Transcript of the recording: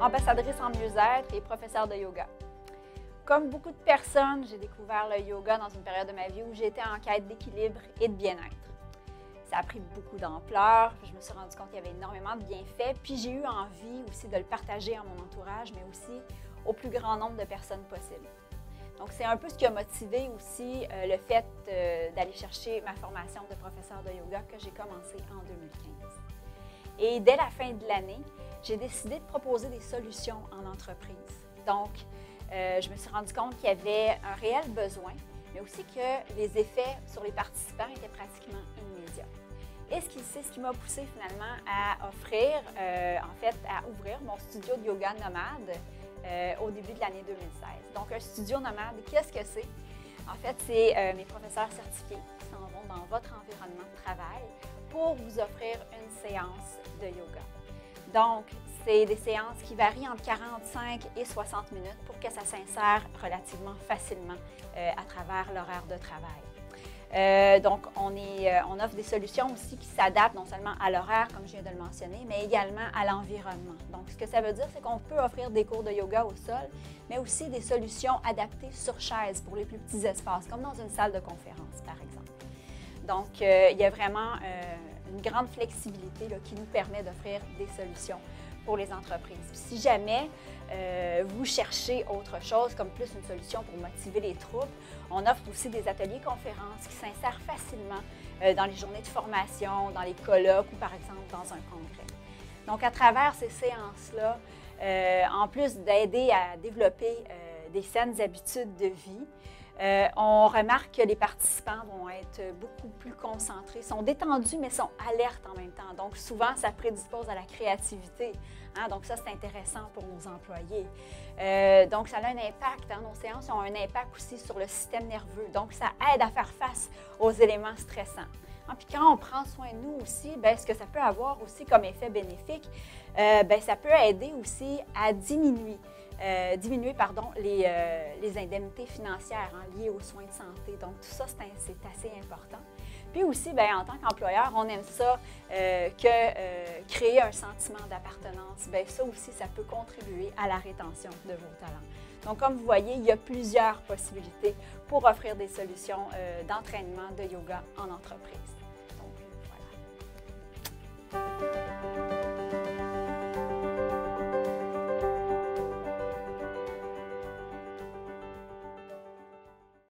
ambassadrice en mieux-être et professeure de yoga. Comme beaucoup de personnes, j'ai découvert le yoga dans une période de ma vie où j'étais en quête d'équilibre et de bien-être. Ça a pris beaucoup d'ampleur, je me suis rendu compte qu'il y avait énormément de bienfaits, puis j'ai eu envie aussi de le partager à mon entourage, mais aussi au plus grand nombre de personnes possible. Donc, c'est un peu ce qui a motivé aussi le fait d'aller chercher ma formation de professeur de yoga que j'ai commencé en 2015. Et dès la fin de l'année, j'ai décidé de proposer des solutions en entreprise. Donc, je me suis rendu compte qu'il y avait un réel besoin, mais aussi que les effets sur les participants étaient pratiquement immédiats. Et c'est ce qui m'a poussée finalement à offrir, à ouvrir mon studio de yoga nomade au début de l'année 2016. Donc, un studio nomade, qu'est-ce que c'est? En fait, c'est mes professeurs certifiés qui s'en vont dans votre environnement de travail pour vous offrir une séance de yoga. Donc, c'est des séances qui varient entre 45 et 60 minutes pour que ça s'insère relativement facilement à travers l'horaire de travail. Donc, on offre des solutions aussi qui s'adaptent non seulement à l'horaire, comme je viens de le mentionner, mais également à l'environnement. Donc, ce que ça veut dire, c'est qu'on peut offrir des cours de yoga au sol, mais aussi des solutions adaptées sur chaise pour les plus petits espaces, comme dans une salle de conférence, par exemple. Donc, il y a vraiment une grande flexibilité là, qui nous permet d'offrir des solutions pour les entreprises. Puis, si jamais vous cherchez autre chose, comme plus une solution pour motiver les troupes, on offre aussi des ateliers conférences qui s'insèrent facilement dans les journées de formation, dans les colloques ou par exemple dans un congrès. Donc, à travers ces séances-là, en plus d'aider à développer des saines habitudes de vie, on remarque que les participants vont être beaucoup plus concentrés, sont détendus, mais sont alertes en même temps. Donc, souvent, ça prédispose à la créativité. Hein? Donc, ça, c'est intéressant pour nos employés. Donc, ça a un impact. Hein? Nos séances ont un impact aussi sur le système nerveux. Donc, ça aide à faire face aux éléments stressants. Hein? Puis, quand on prend soin de nous aussi, bien, ce que ça peut avoir aussi comme effet bénéfique, bien, ça peut aider aussi à diminuer les indemnités financières liées aux soins de santé. Donc, tout ça, c'est assez important. Puis aussi, bien, en tant qu'employeur, on aime ça créer un sentiment d'appartenance. Bien, ça aussi, ça peut contribuer à la rétention de vos talents. Donc, comme vous voyez, il y a plusieurs possibilités pour offrir des solutions d'entraînement de yoga en entreprise.